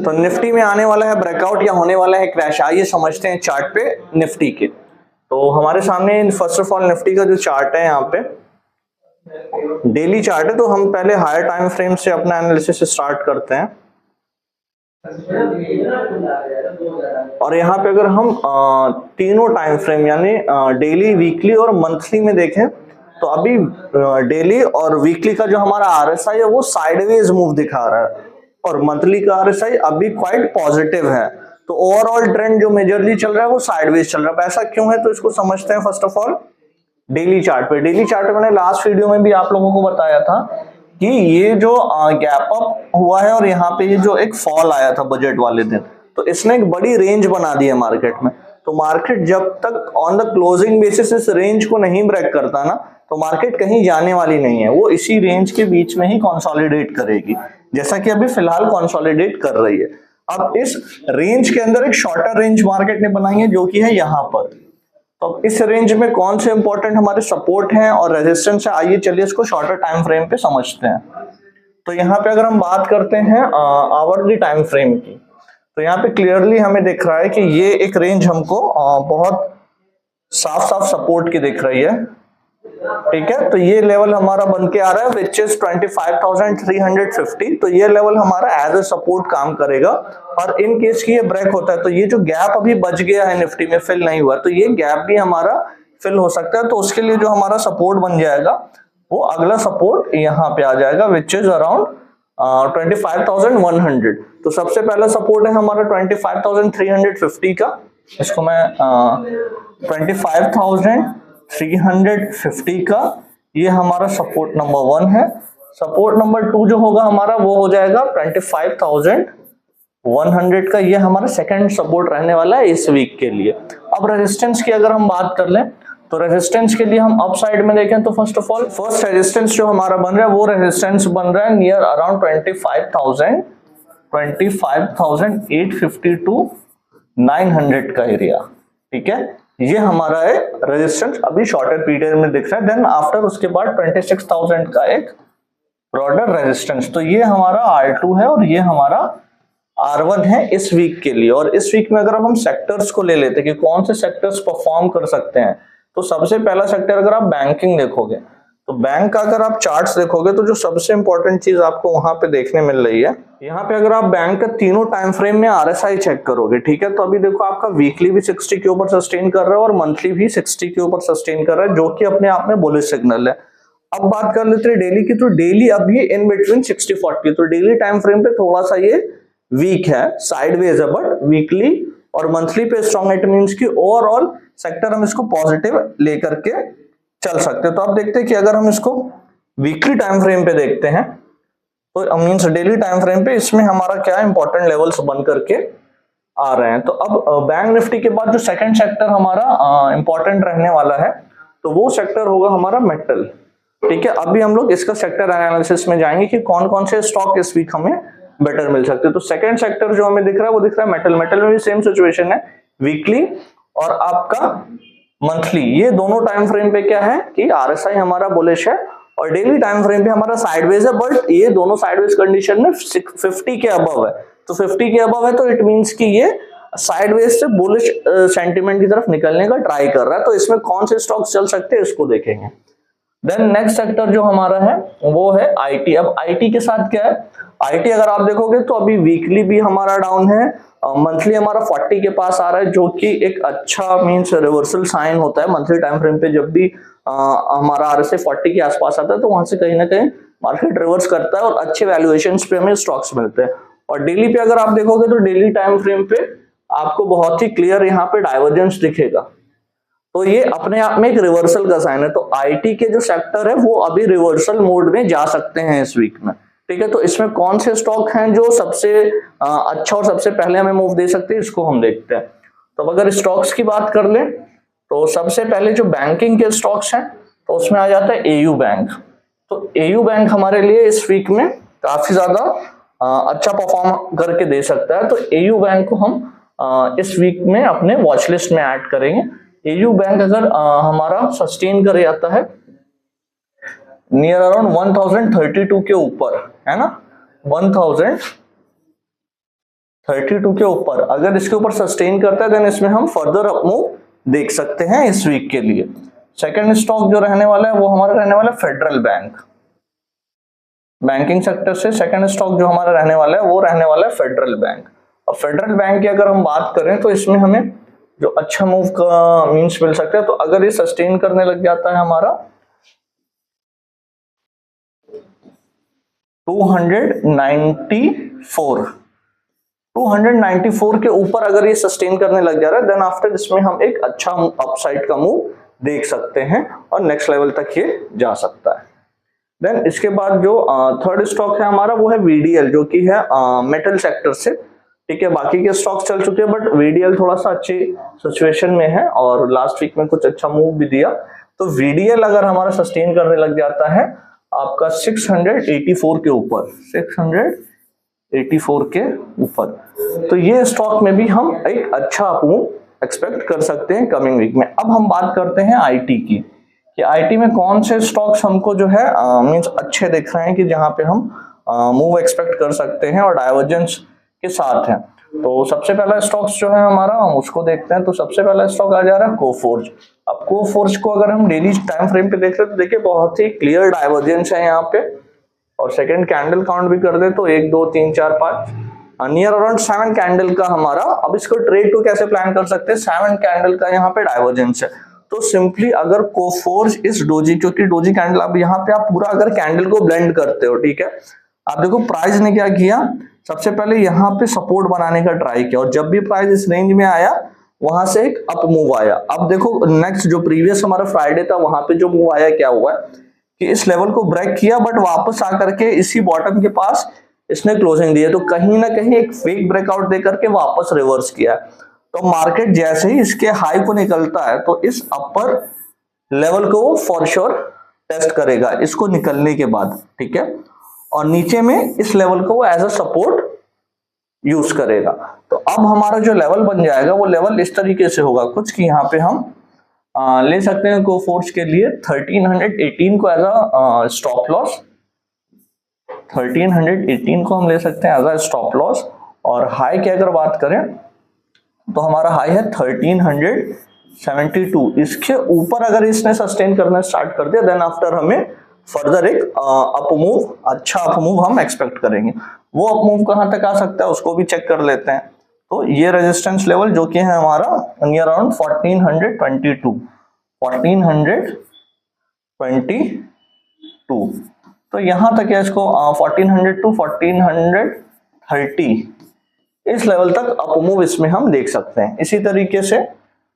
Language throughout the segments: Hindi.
तो निफ्टी में आने वाला है ब्रेकआउट या होने वाला है क्रैश, आइए समझते हैं चार्ट पे निफ्टी के। तो हमारे सामने फर्स्ट ऑफ ऑल निफ्टी का जो चार्ट है यहाँ पे डेली चार्ट है, तो हम पहले हायर टाइम फ्रेम से अपना एनालिसिस स्टार्ट करते हैं। और यहाँ पे अगर हम तीनों टाइम फ्रेम यानी डेली, वीकली और मंथली में देखें तो अभी डेली और वीकली का जो हमारा आरएसआई है वो साइडवेज मूव दिखा रहा है और मंथली का आरएसआई अभी क्वाइट पॉजिटिव है। तो ओवरऑल ट्रेंड जो मेजरली चल रहा है वो साइडवेज चल रहा है। ऐसा क्यों है तो इसको समझते हैं first of all daily chart पे। डेली चार्ट पे मैंने लास्ट वीडियो में भी आप लोगों को बताया था कि ये जो गैप अप हुआ है और यहाँ पे ये जो एक फॉल आया था बजट वाले दिन, तो इसने एक बड़ी रेंज बना दी है मार्केट में। तो मार्केट जब तक ऑन द क्लोजिंग बेसिस इस रेंज को नहीं ब्रेक करता ना, तो मार्केट कहीं जाने वाली नहीं है, वो इसी रेंज के बीच में ही कंसोलिडेट करेगी, जैसा कि अभी फिलहाल कंसोलिडेट कर रही है। अब इस रेंज के अंदर एक शॉर्टर रेंज मार्केट ने बनाई है जो कि है यहाँ पर। तो इस रेंज में कौन से इंपॉर्टेंट हमारे सपोर्ट हैं और रेजिस्टेंस है, आइए चलिए इसको शॉर्टर टाइम फ्रेम पे समझते हैं। तो यहाँ पे अगर हम बात करते हैं आवरली टाइम फ्रेम की, तो यहाँ पे क्लियरली हमें दिख रहा है कि ये एक रेंज हमको बहुत साफ साफ सपोर्ट की दिख रही है, ठीक है। तो ये लेवल हमारा बन के आ रहा है विच इज 25,350। तो ये लेवल हमारा एज ए सपोर्ट काम करेगा और इन केस की ये ब्रेक होता है तो ये जो गैप अभी बच गया है निफ्टी में, फिल नहीं हुआ, तो ये गैप भी हमारा फिल हो सकता है। तो उसके लिए जो हमारा सपोर्ट बन जाएगा वो अगला सपोर्ट यहाँ पे आ जाएगा विच इज अराउंड 25,100। तो सबसे पहला सपोर्ट है हमारा 25,350 का, इसको मैं 25,350 का, ये हमारा सपोर्ट नंबर 1 है। सपोर्ट नंबर 2 जो होगा हमारा वो हो जाएगा 25,100 का, ये हमारा सेकंड सपोर्ट रहने वाला है इस वीक के लिए। अब रेजिस्टेंस की अगर हम बात कर लें तो रेजिस्टेंस के लिए हम अप साइड में देखें तो first of all first resistance जो हमारा बन रहा है वो रेजिस्टेंस बन रहा है नियर अराउंड 25,850 टू 900 का एरिया, ठीक है। ये हमारा है रेजिस्टेंस अभी शॉर्टर पीरियड में दिख रहा है। देन आफ्टर उसके बाद 26,000 का एक ब्रॉडर रेजिस्टेंस। तो ये हमारा R2 है और ये हमारा R1 है इस वीक के लिए। और इस वीक में अगर हम सेक्टर्स को ले लेते कि कौन से सेक्टर्स परफॉर्म कर सकते हैं, तो सबसे पहला सेक्टर अगर आप बैंकिंग देखोगे तो बैंक का अगर आप चार्ट्स देखोगे तो जो सबसे इंपॉर्टेंट चीज आपको वहां पे देखने मिल रही है, यहाँ पे अगर आप बैंक का तीनों टाइम फ्रेम में आरएसआई चेक करोगे, ठीक है, तो अभी देखो आपका वीकली भी 60 के ऊपर सस्टेन कर रहा है और मंथली भी 60 के ऊपर सस्टेन कर रहा है, जो कि अपने आप में बुलिश सिग्नल है। अब बात कर लेते हैं डेली की, तो डेली अभी इन बिटवीन 60-40, तो डेली टाइम फ्रेम पे थोड़ा सा ये वीक है, साइडवेज है, बट वीकली और मंथली पे स्ट्रॉन्ग। इट मींस कि ओवरऑल सेक्टर हम इसको पॉजिटिव लेकर के चल सकते हैं। तो अब देखते हैं कि अगर हम इसको वीकली टाइम फ्रेम पे देखते हैं तो मींस डेली टाइम फ्रेम पे इसमें हमारा क्या इंपॉर्टेंट लेवल्स बन करके आ रहे हैं। तो अब बैंक निफ्टी के बाद जो सेकंड सेक्टर हमारा इंपॉर्टेंट रहने वाला है तो वो सेक्टर होगा हमारा मेटल, ठीक है। अभी हम लोग इसका सेक्टर एनालिसिस में जाएंगे कि कौन कौन से स्टॉक इस वीक हमें बेटर मिल सकते हैं। तो सेकंड सेक्टर जो हमें दिख रहा है वो दिख रहा है मेटल। मेटल में भी सेम सिचुएशन है, वीकली और आपका मंथली, ये दोनों टाइम फ्रेम पे क्या है कि आरएसआई हमारा बुलिश है और डेली टाइम फ्रेम पे हमारा साइडवेज है, बट ये दोनों साइडवेज कंडीशन में 50 के अबव है। तो 50 के अबव है तो इट मींस कि ये साइडवेज से बुलिश सेंटीमेंट की तरफ निकलने का ट्राई कर रहा है। तो इसमें कौन से स्टॉक्स चल सकते हैं इसको देखेंगे। देन नेक्स्ट सेक्टर जो हमारा है वो है आईटी। अब आईटी के साथ क्या है, आईटी अगर आप देखोगे तो अभी वीकली भी हमारा डाउन है, मंथली हमारा 40 के पास आ रहा है, जो कि एक अच्छा मींस रिवर्सल साइन होता है मंथली टाइम फ्रेम पे। जब भी हमारा आरएसआई 40 के आसपास आता है तो वहां से कहीं ना कहीं मार्केट रिवर्स करता है और अच्छे वैल्यूएशंस पे हमें स्टॉक्स मिलते हैं। और डेली पे अगर आप देखोगे तो डेली टाइम फ्रेम पे आपको बहुत ही क्लियर यहाँ पे डाइवर्जेंस दिखेगा, तो ये अपने आप में एक रिवर्सल का साइन है। तो आईटी के जो सेक्टर है वो अभी रिवर्सल मोड में जा सकते हैं इस वीक में, ठीक है। तो इसमें कौन से स्टॉक हैं जो सबसे अच्छा और सबसे पहले हमें मूव दे सकते हैं, इसको हम देखते हैं। तो अगर स्टॉक्स की बात कर लें तो सबसे पहले जो बैंकिंग के स्टॉक्स हैं तो उसमें आ जाता है एयू बैंक। तो एयू बैंक हमारे लिए इस वीक में काफी ज्यादा अच्छा परफॉर्म करके दे सकता है। तो एयू बैंक को हम इस वीक में अपने वॉच लिस्ट में ऐड करेंगे। एयू बैंक अगर हमारा सस्टेन कर जाता है नियर अराउंड 1032 के ऊपर, है ना, 1032 32 के ऊपर अगर इसके ऊपर सस्टेन करता है देन इसमें हम फर्दर अप मूव देख सकते हैं इस वीक के लिए। सेकंड स्टॉक जो रहने वाला है वो हमारा रहने वाला है फेडरल बैंक। बैंकिंग सेक्टर से सेकंड स्टॉक जो हमारा रहने वाला है वो रहने वाला है फेडरल बैंक। अब फेडरल बैंक की अगर हम बात करें तो इसमें हमें जो अच्छा मूव का मींस मिल सकता है, तो अगर ये सस्टेन करने लग जाता है हमारा 294 के ऊपर अगर ये सस्टेन करने लग जा रहा है देन आफ्टर इसमें हम एक अच्छा अपसाइड का मूव देख सकते हैं और नेक्स्ट लेवल तक ये जा सकता है। देन इसके बाद जो थर्ड स्टॉक है हमारा वो है वीडीएल, जो कि है मेटल सेक्टर से। ठीक है, बाकी के स्टॉक्स चल चुके हैं बट वीडीएल थोड़ा सा अच्छी सिचुएशन में है और लास्ट वीक में कुछ अच्छा मूव भी दिया। तो वीडीएल अगर हमारा सस्टेन करने लग जाता है आपका 684 के ऊपर, 684 के ऊपर, तो ये स्टॉक में भी हम एक अच्छा मूव एक्सपेक्ट कर सकते हैं कमिंग वीक में। अब हम बात करते हैं आईटी की, कि आईटी में कौन से स्टॉक्स हमको जो है मींस अच्छे दिख रहे हैं कि जहां पे हम मूव एक्सपेक्ट कर सकते हैं और डाइवर्जेंस के साथ है। तो सबसे पहला स्टॉक्स जो है हमारा हम उसको देखते हैं। तो सबसे पहला स्टॉक आ जा रहा है कोफोर्ज। अब कोफोर्ज को अगर हम डेली टाइम फ्रेम पे देख रहे हैं तो देखिए बहुत ही क्लियर डाइवर्जेंस है यहाँ पे, और सेकंड कैंडल काउंट भी कर दे तो 1 2 3 4 5 नियर अराउंड 7 कैंडल का हमारा। अब इसको ट्रेड को कैसे प्लान कर सकते हैं, 7 कैंडल का यहाँ पे डाइवर्जेंस है तो सिंपली अगर कोफोर्ज इस डोजी, क्योंकि डोजी कैंडल अब यहाँ पे आप पूरा अगर कैंडल को ब्लेंड करते हो, ठीक है, आप देखो प्राइस ने क्या किया, सबसे पहले यहाँ पे सपोर्ट बनाने का ट्राई किया और जब भी प्राइस इस रेंज में आया वहां से एक अप मूव आया। अब देखो नेक्स्ट जो प्रीवियस हमारा फ्राइडे था वहां पे जो मूव आया क्या हुआ कि इस लेवल को ब्रेक किया बट वापस आकर के इसी बॉटम के पास इसने क्लोजिंग दी है, तो कहीं ना कहीं एक फेक ब्रेकआउट देकर के वापस रिवर्स किया। तो मार्केट जैसे ही इसके हाई को निकलता है तो इस अपर लेवल को फॉर श्योर टेस्ट करेगा इसको निकलने के बाद, ठीक है, और नीचे में इस लेवल को वो एज अ सपोर्ट यूज करेगा। तो अब हमारा जो लेवल बन जाएगा वो लेवल इस तरीके से होगा कुछ कि यहाँ पे हम ले सकते हैं कोफोर्ज के लिए 1318 को एज अ स्टॉप लॉस, 1318 को हम ले सकते हैं एज अ स्टॉप लॉस। और हाई की अगर बात करें तो हमारा हाई है 1372। इसके ऊपर अगर इसने सस्टेन करना स्टार्ट कर दिया देन आफ्टर हमें फर्दर एक अप मूव, अच्छा अप मूव हम एक्सपेक्ट करेंगे। वो अप मूव कहां तक आ सकता है उसको भी चेक कर लेते हैं। तो ये रेजिस्टेंस लेवल जो कि है हमारा नियर अराउंड 1422, तो यहां तक है इसको 1400 टू 1430 इस लेवल तक अप मूव इसमें हम देख सकते हैं। इसी तरीके से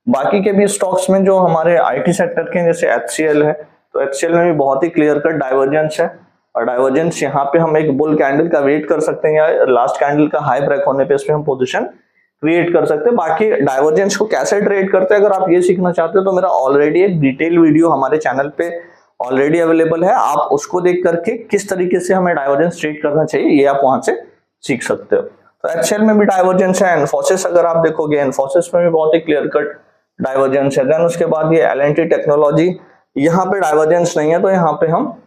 बाकी के भी स्टॉक्स में जो हमारे आईटी सेक्टर के जैसे HCL है, तो HCL में भी बहुत ही क्लियर कट डाइवर्जेंस है और डाइवर्जेंस यहाँ पे हम एक बुल कैंडल का वेट कर सकते हैं या लास्ट कैंडल का हाई ब्रेक होने पे इसमें हम पोजीशन क्रिएट कर सकते हैं। बाकी डाइवर्जेंस को कैसे ट्रेड करते हैं अगर आप ये सीखना चाहते हो तो मेरा ऑलरेडी एक डिटेल वीडियो हमारे चैनल पे ऑलरेडी अवेलेबल है, आप उसको देख करके किस तरीके से हमें डाइवर्जेंस ट्रेड करना चाहिए ये आप वहां से सीख सकते हो। तो HCL में भी डाइवर्जेंस है, इन्फोसिस अगर आप देखोगे इन्फोसिस में भी बहुत ही क्लियर कट डाइवर्जेंस है। देन उसके बाद ये L&T टेक्नोलॉजी, यहाँ पे डाइवर्जेंस नहीं है तो यहाँ पे हम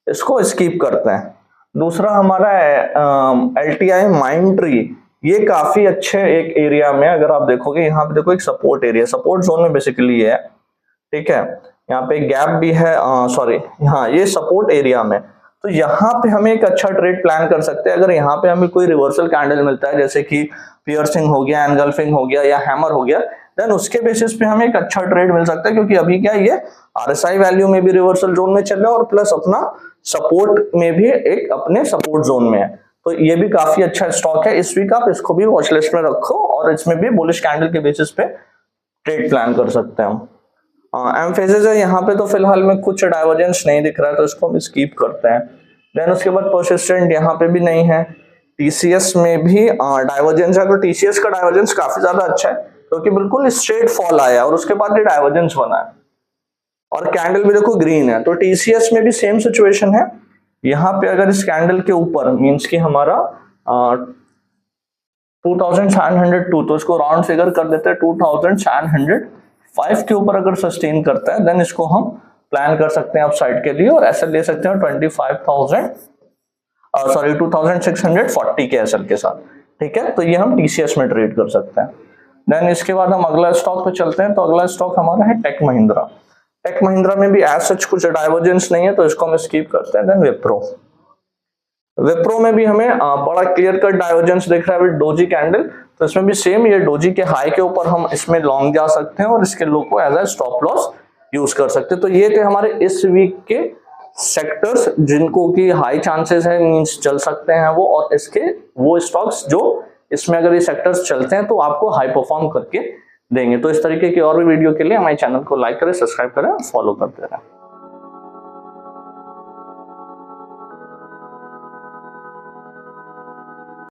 इसको स्किप करते हैं। दूसरा हमारा LTI माइंडट्री, ये काफी अच्छे एक एरिया में अगर आप देखोगे यहाँ पे देखो एक सपोर्ट एरिया, सपोर्ट जोन में बेसिकली है, ठीक है, यहाँ पे गैप भी है, सॉरी हाँ ये सपोर्ट एरिया में। तो यहाँ पे हमें एक अच्छा ट्रेड प्लान कर सकते हैं अगर यहाँ पे हमें कोई रिवर्सल कैंडल मिलता है जैसे कि पियर्सिंग हो गया, एनगल्फिंग हो गया या हैमर हो गया, देन उसके बेसिस पे हमें एक अच्छा ट्रेड मिल सकता है क्योंकि अभी क्या ये RSI वैल्यू में भी रिवर्सल जोन में चल रहा है और प्लस अपना सपोर्ट में भी एक अपने सपोर्ट जोन में है। तो ये भी काफी अच्छा स्टॉक है, इस वीक आप इसको भी वॉच लिस्ट में रखो और इसमें भी बुलिश कैंडल के बेसिस पे ट्रेड प्लान कर सकते हैं हम। एम्फेसिस है, यहाँ पे तो फिलहाल में कुछ डाइवर्जेंस नहीं दिख रहा है तो इसको हम स्किप करते हैं। देन उसके बाद परसिस्टेंट यहाँ पे भी नहीं है। TCS में भी डाइवर्जेंस है, तो TCS का डाइवर्जेंस काफी ज्यादा अच्छा है क्योंकि बिल्कुल स्ट्रेट फॉल आया और उसके बाद ये डाइवर्जेंस बना है और कैंडल भी देखो ग्रीन है। तो TCS में भी सेम सिचुएशन है, यहाँ पे अगर इस कैंडल के ऊपर मींस कि हमारा 2702, तो इसको राउंड फिगर कर देते हैं 2705 के ऊपर अगर सस्टेन करता है देन इसको हम प्लान कर सकते हैं अपसाइड के लिए और ऐसा ले सकते हैं 2640 के एसएल के साथ। ठीक है, तो ये हम TCS में ट्रेड कर सकते हैं। देन इसके बाद हम अगला स्टॉक पे चलते हैं, तो अगला स्टॉक हमारा है टेक महिंद्रा। टेक महिंद्रा में भी एज सच कुछ डाइवर्जेंस नहीं है, तो इसको हम स्किप करते हैं। देन विप्रो, विप्रो में भी हमें बड़ा क्लियर कट डाइवर्जेंस दिख रहा है विद डोजी कैंडल, तो इसमें भी सेम ये डोजी के हाई के ऊपर हम इसमें लॉन्ग जा सकते हैं और इसके लो को as a stop loss use कर सकते हैं। तो ये थे हमारे इस वीक के सेक्टर्स जिनको की हाई चांसेस है, मींस चल सकते हैं वो, और इसके वो स्टॉक्स जो इसमें अगर ये सेक्टर्स चलते हैं तो आपको हाई परफॉर्म करके देंगे। तो इस तरीके की और भी वीडियो के लिए हमारे चैनल को लाइक करें, सब्सक्राइब करें, फॉलो करते रहें।